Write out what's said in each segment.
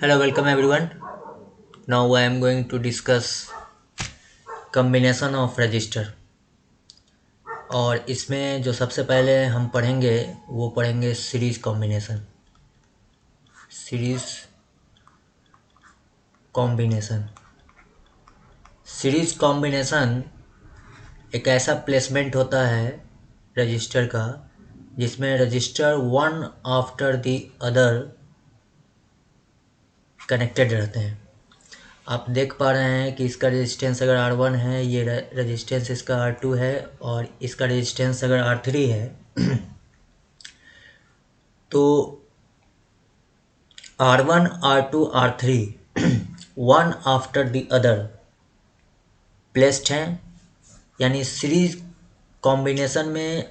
Hello, welcome everyone. Now I am going to discuss combination of register और इसमें जो सबसे पहले हम पढ़ेंगे वो पढ़ेंगे series combination. Series combination series combination एक ऐसा प्लेसमेंट होता है रजिस्टर का जिसमें register one after the other connected रहते हैं। आप देख पा रहे हैं कि इसका रेजिस्टेंस अगर R1 है, ये रेजिस्टेंस इसका R2 है और इसका रेजिस्टेंस अगर R3 है तो R1, R2, R3 one after the other placed हैं। यानी सीरीज कॉम्बिनेशन में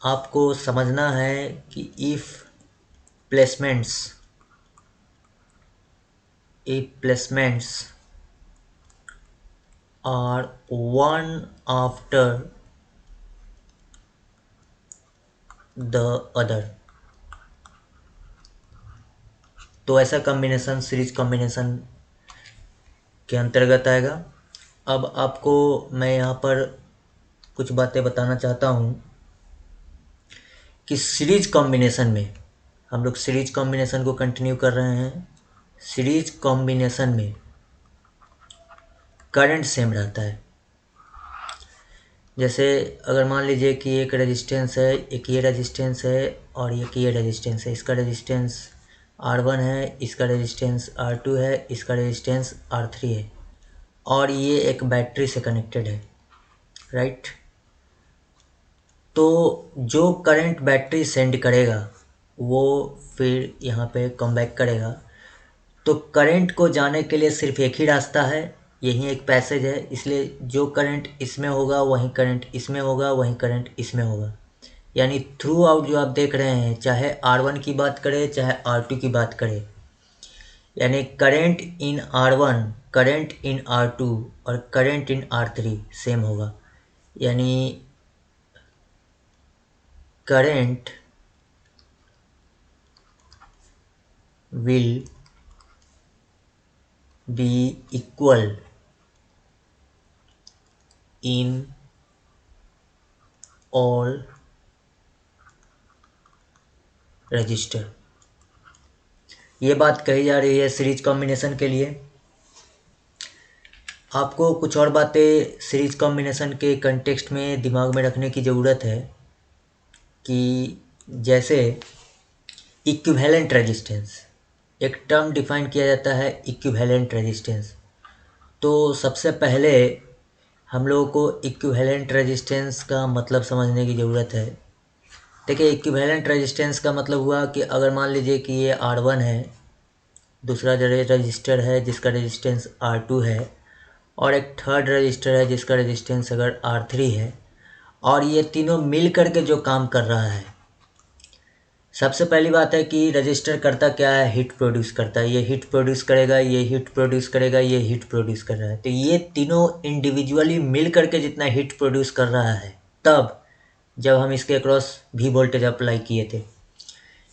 आपको समझना है कि if placements are one after the other तो ऐसा कॉम्बिनेशन सीरीज कॉम्बिनेशन के अंतर्गत आएगा। अब आपको मैं यहाँ पर कुछ बातें बताना चाहता हूँ कि सीरीज कॉम्बिनेशन में हम लोग सीरीज कॉम्बिनेशन को कंटिन्यू कर रहे हैं। सीरीज कॉम्बिनेशन में करंट सेम रहता है। जैसे अगर मान लीजिए कि एक रेजिस्टेंस है, एक ये रेजिस्टेंस है और एक ये रेजिस्टेंस है। इसका रेजिस्टेंस R1 है, इसका रेजिस्टेंस R2 है, इसका रेजिस्टेंस R3 है और ये एक बैटरी से कनेक्टेड है, राइट। तो जो करंट बैटरी सेंड करेगा वो फिर यहाँ पे कम बैक करेगा। तो करंट को जाने के लिए सिर्फ एक ही रास्ता है, यही एक पैसेज है। इसलिए जो करंट इसमें होगा वही करंट इसमें होगा, वही करंट इसमें होगा। यानी थ्रू आउट जो आप देख रहे हैं, चाहे R1 की बात करें चाहे R2 की बात करें, यानी current in R1, current in R2 और करंट इन R3 सेम होगा। यानी current will be equal in all register. ये बात कही जा रही है सीरीज कॉम्बिनेशन के लिए। आपको कुछ और बातें सीरीज कॉम्बिनेशन के कंटेक्स्ट में दिमाग में रखने की ज़रूरत है कि जैसे इक्विवेलेंट रेजिस्टेंस, एक टर्म डिफाइन किया जाता है इक्विवेलेंट रेजिस्टेंस। तो सबसे पहले हम लोगों को इक्विवेलेंट रेजिस्टेंस का मतलब समझने की ज़रूरत है। देखिए, इक्विवेलेंट रेजिस्टेंस का मतलब हुआ कि अगर मान लीजिए कि ये R1 है, दूसरा जो रजिस्टर है जिसका रेजिस्टेंस R2 है और एक थर्ड रजिस्टर है जिसका रेजिस्टेंस अगर R3 है और ये तीनों मिल करके जो काम कर रहा है, सबसे पहली बात है कि रजिस्टर करता क्या है, हीट प्रोड्यूस करता है। ये हीट प्रोड्यूस करेगा, ये हीट प्रोड्यूस करेगा, ये हीट प्रोड्यूस कर रहा है। तो ये तीनों इंडिविजुअली मिल करके जितना हीट प्रोड्यूस कर रहा है, तब जब हम इसके अक्रॉस भी वोल्टेज अप्लाई किए थे,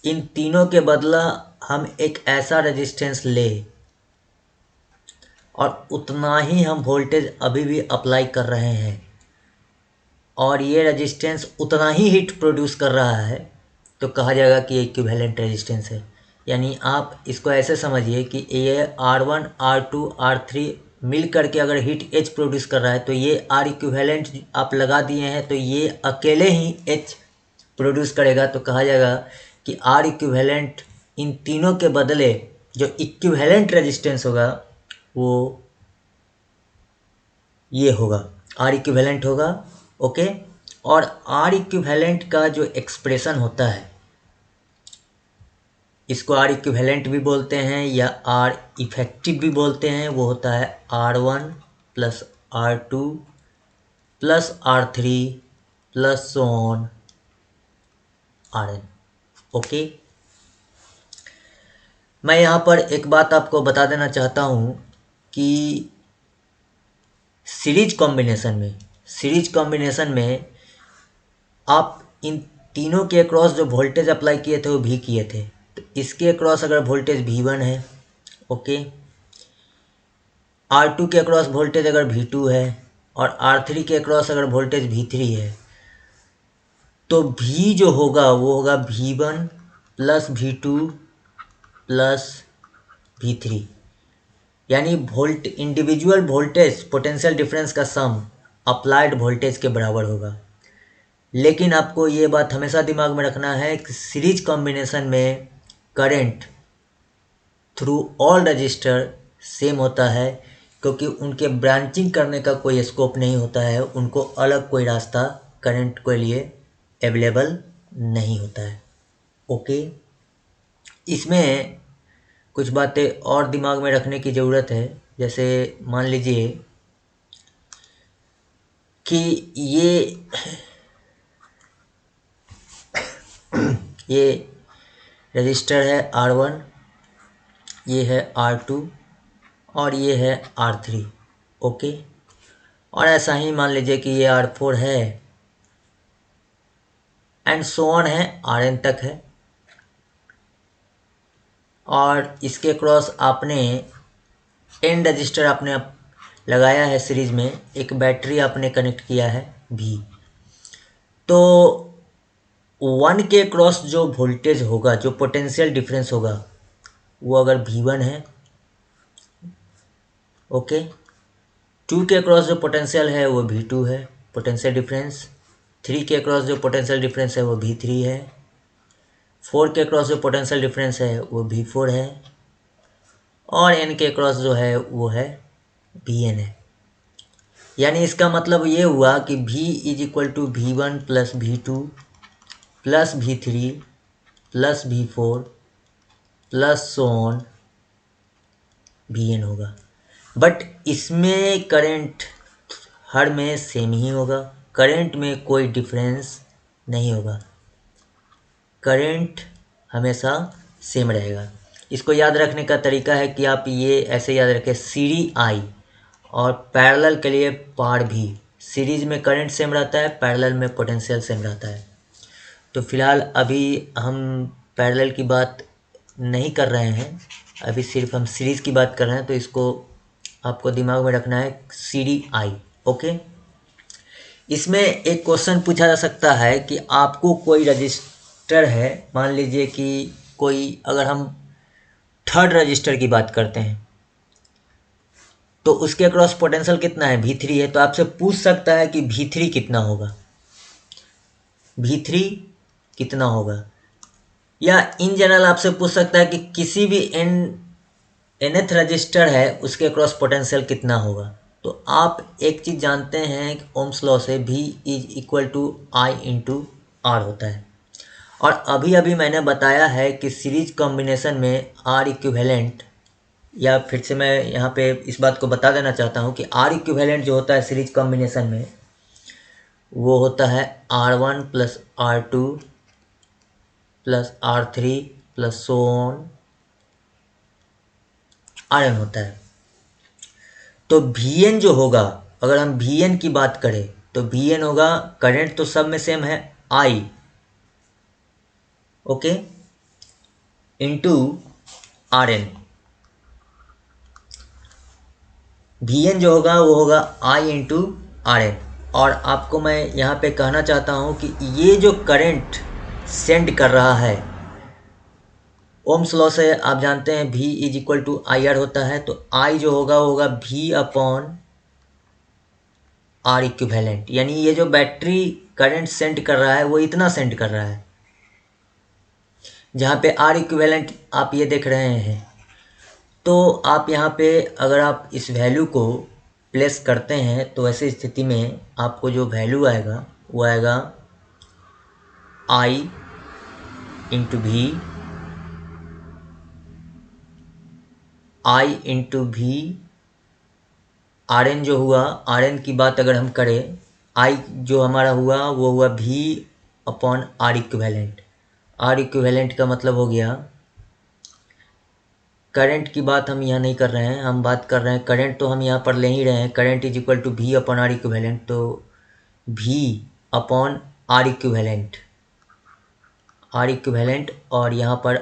इन तीनों के बदला हम एक ऐसा रेजिस्टेंस ले और उतना ही हम वोल्टेज अभी भी अप्लाई कर रहे हैं और ये रेजिस्टेंस उतना ही हीट प्रोड्यूस कर रहा है, तो कहा जाएगा कि ये इक्विवेलेंट रेजिस्टेंस है। यानी आप इसको ऐसे समझिए कि ये R1, R2, R3 मिल करके अगर हीट H प्रोड्यूस कर रहा है तो ये R इक्विवेलेंट आप लगा दिए हैं तो ये अकेले ही H प्रोड्यूस करेगा। तो कहा जाएगा कि R इक्विवेलेंट इन तीनों के बदले जो इक्विवेलेंट रेजिस्टेंस होगा वो ये होगा, R इक्विवेलेंट होगा। ओके, और R इक्विवेलेंट का जो एक्सप्रेशन होता है, इसको R इक्विवेलेंट भी बोलते हैं या R इफेक्टिव भी बोलते हैं। वो होता है R1 plus R2 plus R3 plus so on Rn। Okay, मैं यहाँ पर एक बात आपको बता देना चाहता हूँ कि सीरीज कॉम्बिनेशन में आप इन तीनों के अक्रॉस जो वोल्टेज अप्लाई किए थे वो भी किए थे। तो इसके अक्रॉस अगर वोल्टेज V1 है, ओके। R2 के अक्रॉस वोल्टेज अगर V2 है और R3 के अक्रॉस अगर वोल्टेज V3 है, तो V जो होगा वो होगा V1 plus V2 plus V3, यानी इंडिविजुअल वोल्टेज पोटेंशियल डिफरेंस का सम अप्लाइड वोल्टेज के बराबर होगा। लेकिन आपको ये बात हमेशा दिमाग में रखना है कि सीरीज कॉम्बिनेशन में current through all register same होता है, क्योंकि उनके ब्रांचिंग करने का कोई स्कोप नहीं होता है, उनको अलग कोई रास्ता करंट के लिए अवेलेबल नहीं होता है। ओके, इसमें कुछ बातें और दिमाग में रखने की ज़रूरत है। जैसे मान लीजिए कि ये रजिस्टर है R1, ये है R2 और ये है R3। ओके, और ऐसा ही मान लीजिए कि ये R4 है एंड सो ऑन है, Rn तक है। और इसके क्रॉस आपने n रजिस्टर आपने लगाया है सीरीज में, एक बैटरी आपने कनेक्ट किया है V। तो 1 के क्रॉस जो वोल्टेज होगा, जो पोटेंशियल डिफरेंस होगा, वो अगर V1 है, ओके, 2 के क्रॉस जो पोटेंशियल है वो V2 है पोटेंशियल डिफरेंस, 3 के क्रॉस जो पोटेंशियल डिफरेंस है वो V3 है, 4 के क्रॉस जो पोटेंशियल डिफरेंस है वो V4 है, और n के क्रॉस जो है वो है Vn है। यानी इसका मतलब ये हुआ कि V is equal to V1 plus V2 plus V3 plus V4 plus so on Vn होगा। बट इसमें करंट हर में सेम ही होगा, करंट में कोई डिफरेंस नहीं होगा, करंट हमेशा सेम रहेगा। इसको याद रखने का तरीका है कि आप ये ऐसे याद रखें, सीरी आई और पैरेलल के लिए पार भी, सीरीज में करंट सेम रहता है, पैरेलल में पोटेंशियल सेम रहता है। तो फिलहाल अभी हम पैरेलल की बात नहीं कर रहे हैं, अभी सिर्फ हम सीरीज़ की बात कर रहे हैं, तो इसको आपको दिमाग में रखना है, सीरी आई। ओके, इसमें एक क्वेश्चन पूछा जा सकता है कि आपको कोई रजिस्टर है, मान लीजिए कि कोई, अगर हम थर्ड रजिस्टर की बात करते हैं तो उसके अक्रॉस पोटेंशियल कितना है, V3 है। तो आपसे पूछ सकता है कि V3 कितना होगा, V3 कितना होगा, या इन जनरल आपसे पूछ सकता है कि किसी भी nth रजिस्टर है उसके अक्रॉस पोटेंशियल कितना होगा। तो आप एक चीज़ जानते हैं कि ओम्स लॉ से V is equal to I into R होता है। और अभी अभी मैंने बताया है कि सीरीज कॉम्बिनेशन में R इक्विवेलेंट, या फिर से मैं यहाँ पे इस बात को बता देना चाहता हूँ कि R इक्विवेलेंट जो होता है सीरीज कॉम्बिनेशन में, वो होता है R1 plus R2 plus R3 plus so on Rn होता है। तो Vn जो होगा, अगर हम Vn की बात करें तो Vn होगा, करंट तो सब में सेम है, I, okay, into Rn। Vn जो होगा वो होगा I इंटू Rn। और आपको मैं यहाँ पे कहना चाहता हूँ कि ये जो करंट सेंड कर रहा है, ओम्स लॉ से आप जानते हैं V is equal to I R होता है। तो I जो होगा वो होगा V अपॉन R इक्विवेलेंट, यानी ये जो बैटरी करंट सेंड कर रहा है वो इतना सेंड कर रहा है, जहाँ पे R इक्विवेलेंट आप ये देख रहे हैं। तो आप यहाँ पे अगर आप इस वैल्यू को प्लेस करते हैं तो ऐसी स्थिति में आपको जो वैल्यू आएगा वो आएगा I into V, I into V, Rn जो हुआ, Rn की बात अगर हम करें, I जो हमारा हुआ वो हुआ V upon R equivalent. R equivalent का मतलब हो गया, करंट की बात हम यहाँ नहीं कर रहे हैं, हम बात कर रहे हैं, करंट तो हम यहाँ पर ले ही रहे हैं, current is equal to V upon R equivalent. तो V upon R equivalent, R equivalent, और यहाँ पर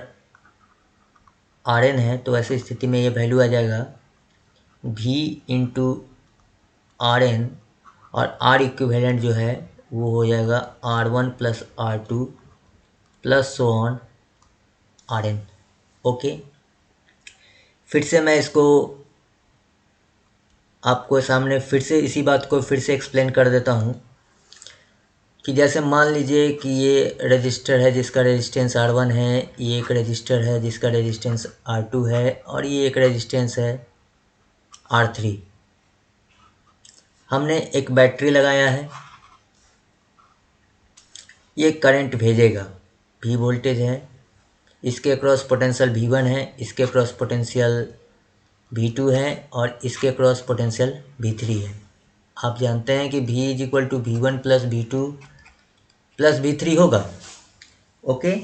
आर एन है, तो ऐसी स्थिति में ये वैल्यू आ जाएगा V इंटू आर एन, और आर इक्विवेलेंट जो है वो हो जाएगा R1 plus R2 plus so on R N. Okay, फिर से मैं इसको आपको सामने फिर से इसी बात को फिर से एक्सप्लेन कर देता हूँ कि जैसे मान लीजिए कि ये रजिस्टर है जिसका रेजिस्टेंस R1 है, ये एक रजिस्टर है जिसका रेजिस्टेंस R2 है, और ये एक रेजिस्टेंस है R3। हमने एक बैटरी लगाया है, ये करंट भेजेगा, V वोल्टेज है, इसके क्रॉस पोटेंशियल V1 है, इसके क्रॉस पोटेंशियल V2 है, और इसके क्रॉस पोटेंशियल V3 है। आप जानते हैं कि V is equal to V1 plus V2 plus V3 होगा। ओके,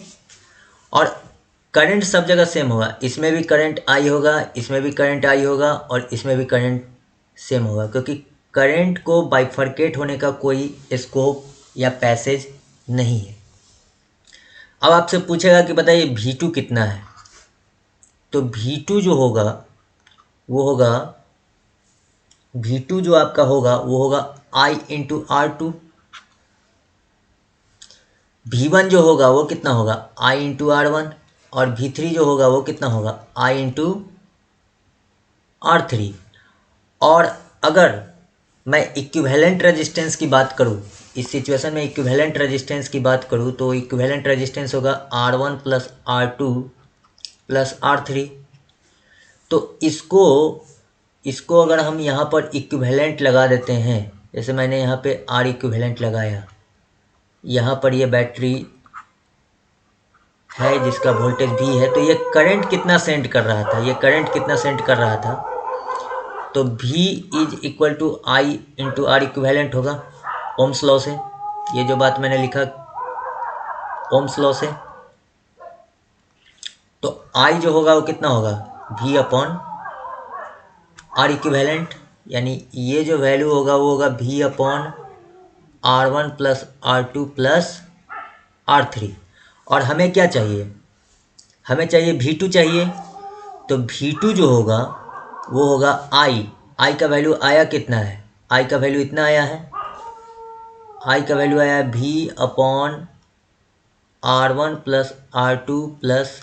और करंट सब जगह सेम होगा, इसमें भी करंट I होगा, इसमें भी करंट I होगा, और इसमें भी करंट सेम होगा, क्योंकि करंट को बाइफरकेट होने का कोई स्कोप या पैसेज नहीं है। अब आपसे पूछेगा कि बताइए V2 कितना है, तो V2 जो होगा वो होगा, V2 जो आपका होगा वो होगा I इंटू R2। V1 जो होगा वो कितना होगा I इंटू R1, और V3 जो होगा वो कितना होगा I इंटू R3। और अगर मैं इक्विवेलेंट रेजिस्टेंस की बात करूँ, इस सिचुएशन में इक्विवेलेंट रेजिस्टेंस की बात करूँ, तो इक्विवेलेंट रेजिस्टेंस होगा R1 plus R2 plus R3। तो इसको अगर हम यहाँ पर इक्विवेलेंट लगा देते हैं, जैसे मैंने यहाँ पे R इक्विवेलेंट लगाया, यहाँ पर ये बैटरी है जिसका वोल्टेज V है, तो ये करंट कितना सेंड कर रहा था, ये करंट कितना सेंड कर रहा था, तो V is equal to I into R equivalent होगा ओम्स लॉ से। ये जो बात मैंने लिखा ओम्स लॉ से, तो I जो होगा वो कितना होगा V अपॉन आर इक्विवेलेंट, यानी ये जो वैल्यू होगा वो होगा V upon R1 plus R2 plus R3। और हमें क्या चाहिए, हमें चाहिए V2 चाहिए, तो V2 जो होगा वो होगा I का वैल्यू आया कितना है, I का वैल्यू इतना आया है, I का वैल्यू आया है V upon R1 plus R2 plus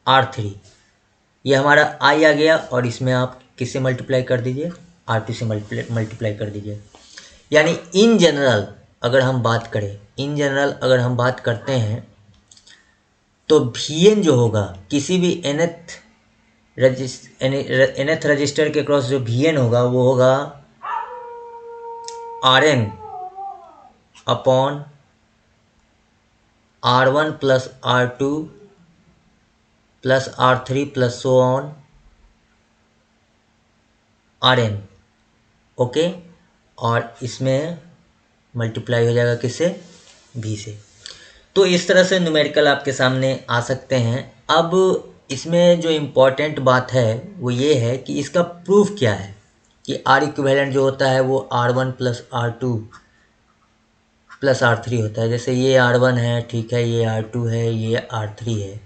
R3। ये हमारा I आ गया, और इसमें आप किससे मल्टीप्लाई कर दीजिए, R2 से मल्टीप्लाई कर दीजिए। यानी इन जनरल अगर हम बात करें, इन जनरल अगर हम बात करते हैं, तो Vn जो होगा किसी भी nth रजिस्टर के क्रॉस जो Vn होगा वो होगा Rn upon R1 plus R2 plus R3 plus so on Rn। Okay, और इसमें मल्टीप्लाई हो जाएगा किससे, V से। तो इस तरह से न्यूमेरिकल आपके सामने आ सकते हैं। अब इसमें जो इम्पोर्टेंट बात है वो ये है कि इसका प्रूफ क्या है, कि R इक्विवेलेंट जो होता है वो R1 plus R2 plus R3 होता है। जैसे ये R1 है, ठीक है, ये R2 है, ये R3 है।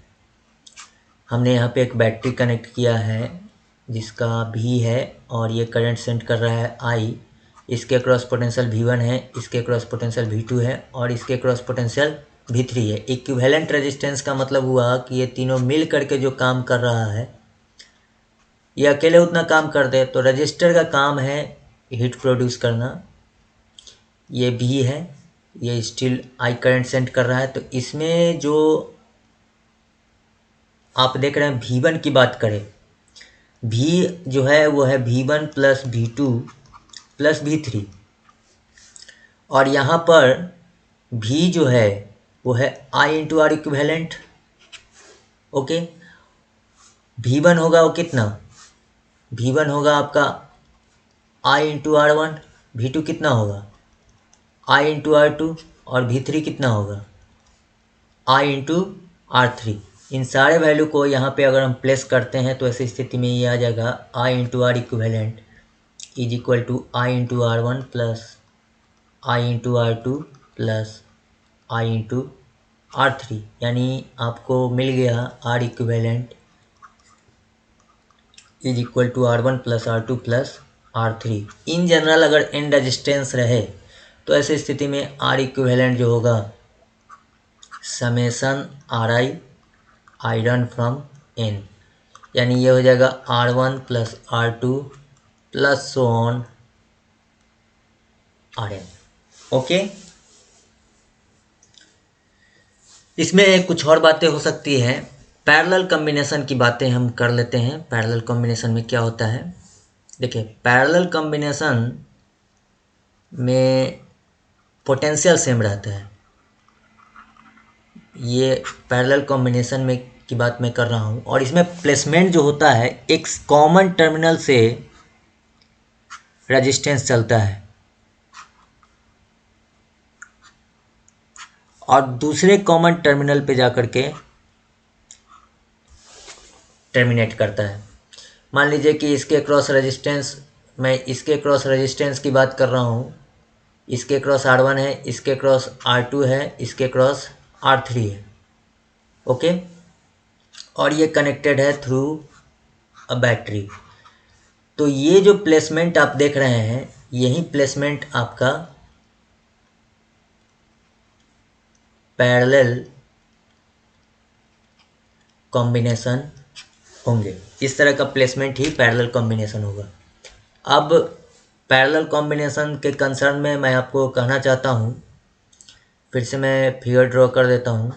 हमने यहाँ पे एक बैटरी कनेक्ट किया है जिसका V है, और ये करंट सेंड कर रहा है I। इसके क्रॉस पोटेंशियल V1 है, इसके क्रॉस पोटेंशियल V2 है, और इसके क्रॉस पोटेंशियल V3 है। इक्विवेलेंट रेजिस्टेंस का मतलब हुआ कि ये तीनों मिल करके जो काम कर रहा है, ये अकेले उतना काम कर दे, तो रजिस्टर का काम है हीट प्रोड्यूस करना। ये V है, ये स्टिल I करंट सेंड कर रहा है। तो इसमें जो आप देख रहे हैं V1 की बात करें, V जो है वो है V1 plus V2 plus V3, और यहाँ पर V जो है वो है I into R equivalent. Okay, V1 होगा वो कितना, V1 होगा आपका I इंटू R1, V2 कितना होगा I इंटू R2, और V3 कितना होगा I इंटू R3। इन सारे वैल्यू को यहाँ पे अगर हम प्लेस करते हैं तो ऐसी स्थिति में ये आ जाएगा I into R equivalent is equal to I into R1 plus I into R2 plus I into R3। यानी आपको मिल गया R इक्विवेलेंट is equal to R1 plus R2 plus R3। In general अगर n रेजिस्टेंस रहे तो ऐसी स्थिति में R इक्विवेलेंट जो होगा समेसन RI आयरन फ्रॉम n, यानी ये हो जाएगा R1 plus R2 plus so on Rn। Okay, इसमें कुछ और बातें हो सकती हैं। पैरेलल कॉम्बिनेशन की बातें हम कर लेते हैं। पैरेलल कॉम्बिनेशन में क्या होता है, देखिए पैरेलल कॉम्बिनेशन में पोटेंशियल सेम रहता है। ये पैरेलल कॉम्बिनेशन में की बात मैं कर रहा हूँ, और इसमें प्लेसमेंट जो होता है एक कॉमन टर्मिनल से रेजिस्टेंस चलता है और दूसरे कॉमन टर्मिनल पे जाकर के टर्मिनेट करता है। मान लीजिए कि इसके क्रॉस रेजिस्टेंस, मैं इसके क्रॉस रेजिस्टेंस की बात कर रहा हूँ, इसके क्रॉस R1 है, इसके क्रॉस R2 है, इसके क्रॉस R3 है। ओके, और ये कनेक्टेड है थ्रू अ बैटरी। तो ये जो प्लेसमेंट आप देख रहे हैं, यही प्लेसमेंट आपका पैरेलल कॉम्बिनेशन होंगे। इस तरह का प्लेसमेंट ही पैरेलल कॉम्बिनेशन होगा। अब पैरेलल कॉम्बिनेशन के कंसर्न में मैं आपको कहना चाहता हूँ, फिर से मैं फिगर ड्रॉ कर देता हूँ।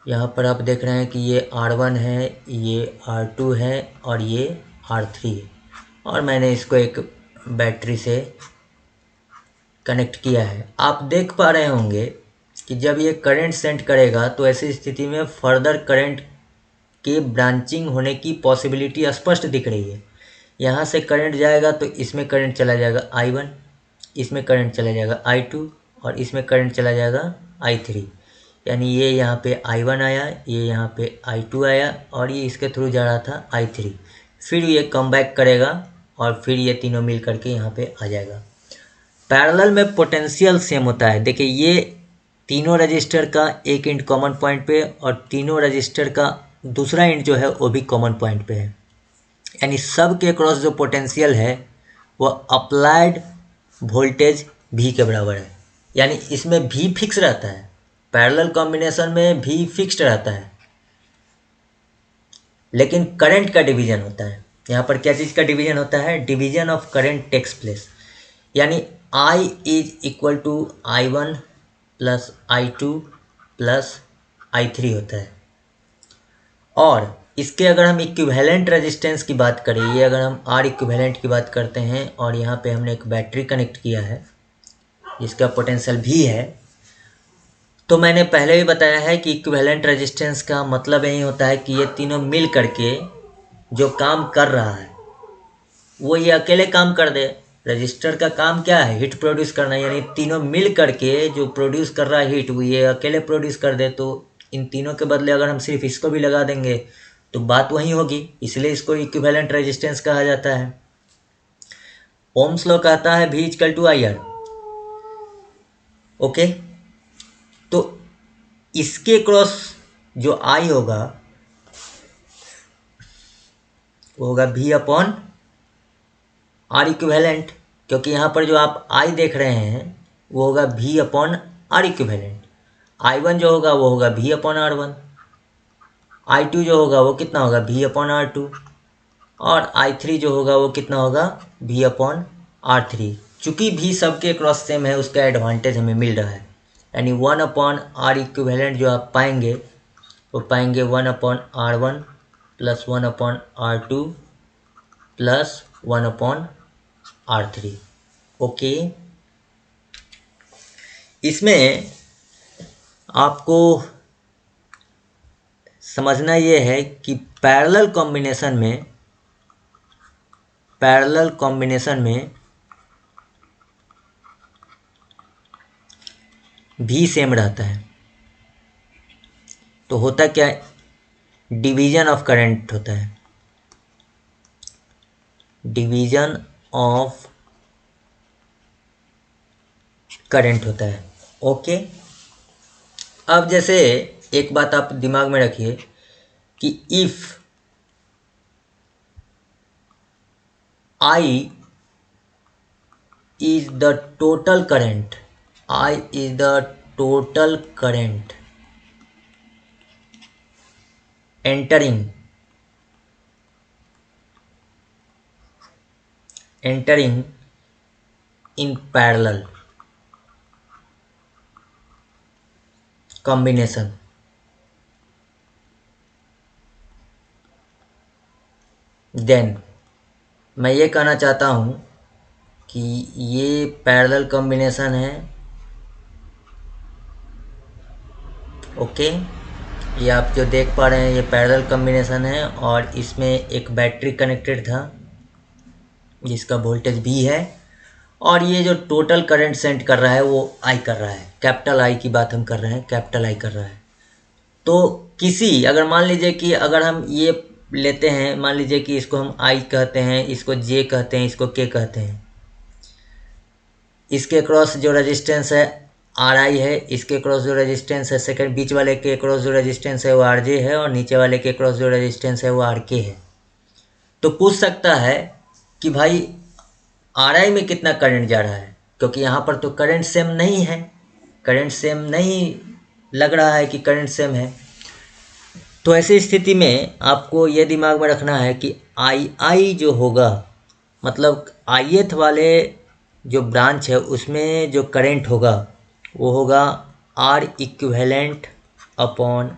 यहाँ पर आप देख रहे हैं कि ये R1 है, ये R2 है और ये R3 है, और मैंने इसको एक बैटरी से कनेक्ट किया है। आप देख पा रहे होंगे कि जब ये करंट सेंड करेगा तो ऐसी स्थिति में फर्दर करंट के ब्रांचिंग होने की पॉसिबिलिटी स्पष्ट दिख रही है। यहाँ से करंट जाएगा तो इसमें करंट चला जाएगा I1, इसमें करंट चला जाएगा I2 और इसमें करंट चला जाएगा I3। यानी ये यहाँ पे I1 आया, ये यहाँ पे I2 आया और ये इसके थ्रू जा रहा था I3। फिर ये कम बैक करेगा और फिर ये तीनों मिल करके यहाँ पे आ जाएगा। पैरेलल में पोटेंशियल सेम होता है। देखिए ये तीनों रजिस्टर का एक एंड कॉमन पॉइंट पे और तीनों रजिस्टर का दूसरा एंड जो है वो भी कॉमन पॉइंट पे है, यानी सब के क्रॉस जो पोटेंशियल है वो अप्लाइड वोल्टेज V के बराबर है। यानी इसमें V फिक्स रहता है, पैरेलल कॉम्बिनेशन में V फिक्स्ड रहता है, लेकिन करंट का डिवीजन होता है। यहाँ पर क्या चीज़ का डिवीजन होता है, division of current takes place. यानी I is equal to I1 plus I2 plus I3 होता है। और इसके अगर हम इक्विवेलेंट रेजिस्टेंस की बात करें, ये अगर हम R इक्विवेलेंट की बात करते हैं और यहाँ पे हमने एक बैटरी कनेक्ट किया है जिसका पोटेंशियल V है, तो मैंने पहले भी बताया है कि इक्विवेलेंट रेजिस्टेंस का मतलब यही होता है कि ये तीनों मिल करके जो काम कर रहा है वो ये अकेले काम कर दे। रजिस्टर का काम क्या है, हीट प्रोड्यूस करना, यानी तीनों मिल करके जो प्रोड्यूस कर रहा है हीट वो ये अकेले प्रोड्यूस कर दे। तो इन तीनों के बदले अगर हम सिर्फ इसको भी लगा देंगे तो बात वही होगी, इसलिए इसको इक्विवेलेंट रेजिस्टेंस कहा जाता है। ओम्स लॉ कहता है V equal to IR। Okay, तो इसके क्रॉस जो I होगा वो होगा V अपॉन R इक्विवेलेंट, क्योंकि यहाँ पर जो आप I देख रहे हैं वो होगा V upon R equivalent. I1 जो होगा वो होगा V अपॉन R1, I2 जो होगा वो कितना होगा V अपॉन R2, और I3 जो होगा वो कितना होगा V अपॉन R3। चूँकि V सबके क्रॉस सेम है उसका एडवांटेज हमें मिल रहा है, यानी 1 अपॉन R इक्विवेलेंट जो आप पाएंगे वो पाएंगे 1 upon R1 plus 1 upon R2 plus 1 upon R3। Okay, इसमें आपको समझना ये है कि पैरेलल कॉम्बिनेशन में भी सेम रहता है। तो होता क्या है, डिवीजन ऑफ करंट होता है, डिवीजन ऑफ करंट होता है। ओके, अब जैसे एक बात आप दिमाग में रखिए कि if I is the total current, I is the total current entering in parallel combination, then मैं ये कहना चाहता हूँ कि ये पैरेलल कॉम्बिनेशन है। ओके, ये आप जो देख पा रहे हैं ये पैरेलल कॉम्बिनेशन है और इसमें एक बैटरी कनेक्टेड था जिसका वोल्टेज V है और ये जो टोटल करंट सेंड कर रहा है वो I कर रहा है, कैपिटल I की बात हम कर रहे हैं, कैपिटल I कर रहा है। तो किसी अगर मान लीजिए कि अगर हम ये लेते हैं, मान लीजिए कि इसको हम I कहते हैं, इसको J कहते हैं, इसको K कहते हैं, इसके क्रॉस जो रेजिस्टेंस है RI है, इसके क्रॉस जो रेजिस्टेंस है सेकंड बीच वाले के क्रॉस जो रेजिस्टेंस है वो RJ है और नीचे वाले के क्रॉस जो रेजिस्टेंस है वो RK है। तो पूछ सकता है कि भाई RI में कितना करंट जा रहा है, क्योंकि यहाँ पर तो करंट सेम नहीं है, करंट सेम नहीं लग रहा है कि करंट सेम है। तो ऐसी स्थिति में आपको ये दिमाग में रखना है कि II जो होगा, मतलब ith वाले जो ब्रांच है उसमें जो करंट होगा वो होगा R equivalent upon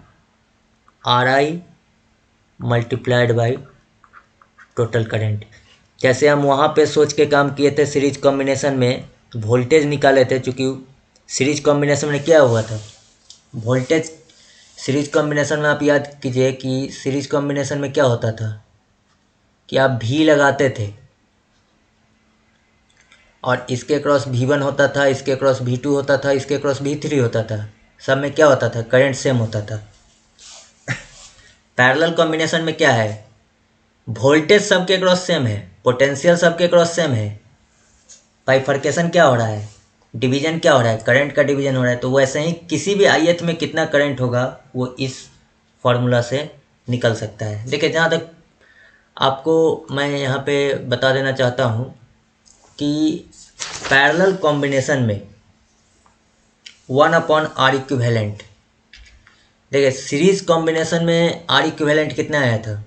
RI multiplied by total current. जैसे हम वहाँ पे सोच के काम किए थे, सीरीज कॉम्बिनेशन में वोल्टेज निकाले थे, चूँकि सीरीज कॉम्बिनेशन में क्या हुआ था, वोल्टेज सीरीज कॉम्बिनेशन में आप याद कीजिए कि सीरीज कॉम्बिनेशन में क्या होता था कि आप V लगाते थे और इसके क्रॉस V1 होता था, इसके क्रॉस V2 होता था, इसके क्रॉस V3 होता था, सब में क्या होता था, करंट सेम होता था। पैरेलल कॉम्बिनेशन में क्या है, वोल्टेज सबके क्रॉस सेम है, पोटेंशियल सबके क्रॉस सेम है, बाइफर्केशन क्या हो रहा है, डिवीजन क्या हो रहा है, करंट का डिवीजन हो रहा है। तो वैसे ही किसी भी ith में कितना करंट होगा वो इस फॉर्मूला से निकल सकता है। देखिए, जहाँ तक आपको मैं यहाँ पे बता देना चाहता हूँ कि पैरेलल कॉम्बिनेशन में 1/R इक्विवेलेंट, देखिए सीरीज कॉम्बिनेशन में R इक्विवेलेंट कितना आया था,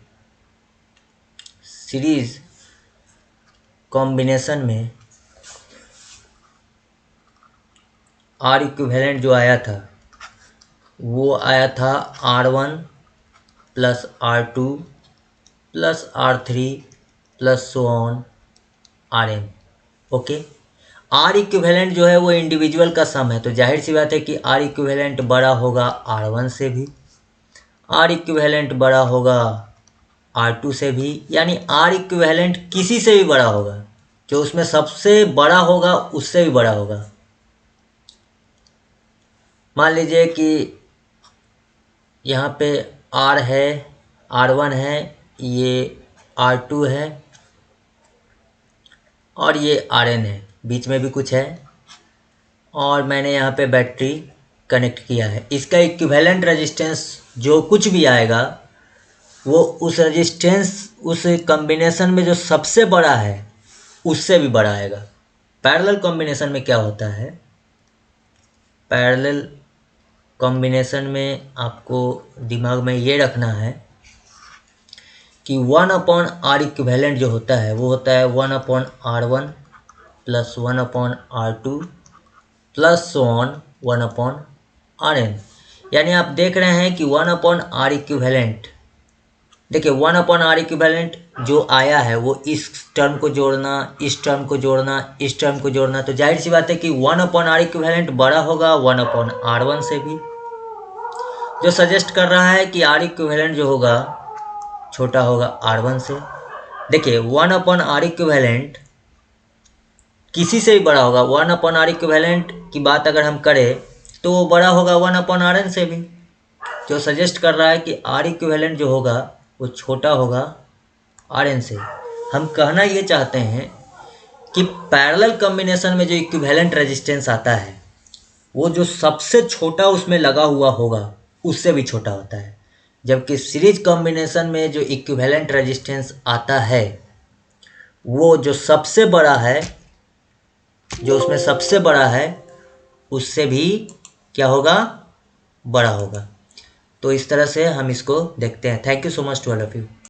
सीरीज कॉम्बिनेशन में R इक्विवेलेंट जो आया था वो आया था R1 plus R2 plus R3 plus so on Rn। Okay, R equivalent जो है वो इंडिविजुअल का सम है, तो जाहिर सी बात है कि R इक्विवेलेंट बड़ा होगा R1 से भी, R इक्विवेलेंट बड़ा होगा R2 से भी, यानी R इक्विवेलेंट किसी से भी बड़ा होगा, जो उसमें सबसे बड़ा होगा उससे भी बड़ा होगा। मान लीजिए कि यहाँ पे R है, R1 है, ये R2 है और ये Rn है, बीच में भी कुछ है और मैंने यहाँ पे बैटरी कनेक्ट किया है। इसका इक्विवेलेंट रेजिस्टेंस जो कुछ भी आएगा वो उस रेजिस्टेंस, उस कॉम्बिनेशन में जो सबसे बड़ा है उससे भी बड़ा आएगा। पैरेलल कॉम्बिनेशन में क्या होता है, पैरेलल कॉम्बिनेशन में आपको दिमाग में ये रखना है कि 1/R इक्विवेलेंट जो होता है वो होता है 1/R1 plus 1/R2 plus so on 1/Rn। यानी आप देख रहे हैं कि 1/R इक्विवेलेंट, देखिए 1/R इक्विवेलेंट जो आया है वो इस टर्म को जोड़ना, इस टर्म को जोड़ना, इस टर्म को जोड़ना, तो जाहिर सी बात है कि 1/R इक्विवेलेंट बड़ा होगा 1/R1 से भी, जो सजेस्ट कर रहा है कि R इक्विवेलेंट जो होगा छोटा होगा R1 से। देखिए 1/R इक्विवेलेंट किसी से भी बड़ा होगा, 1/R इक्विवेलेंट की बात अगर हम करें तो वो बड़ा होगा 1/Rn से भी, जो सजेस्ट कर रहा है कि R इक्विवेलेंट जो होगा वो छोटा होगा Rn से। हम कहना ये चाहते हैं कि पैरेलल कॉम्बिनेशन में जो इक्विवेलेंट रेजिस्टेंस आता है वो जो सबसे छोटा उसमें लगा हुआ होगा उससे भी छोटा होता है, जबकि सीरीज कॉम्बिनेशन में जो इक्विवेलेंट रेजिस्टेंस आता है वो जो सबसे बड़ा है, जो उसमें सबसे बड़ा है उससे भी क्या होगा, बड़ा होगा। तो इस तरह से हम इसको देखते हैं। Thank you so much to all of you.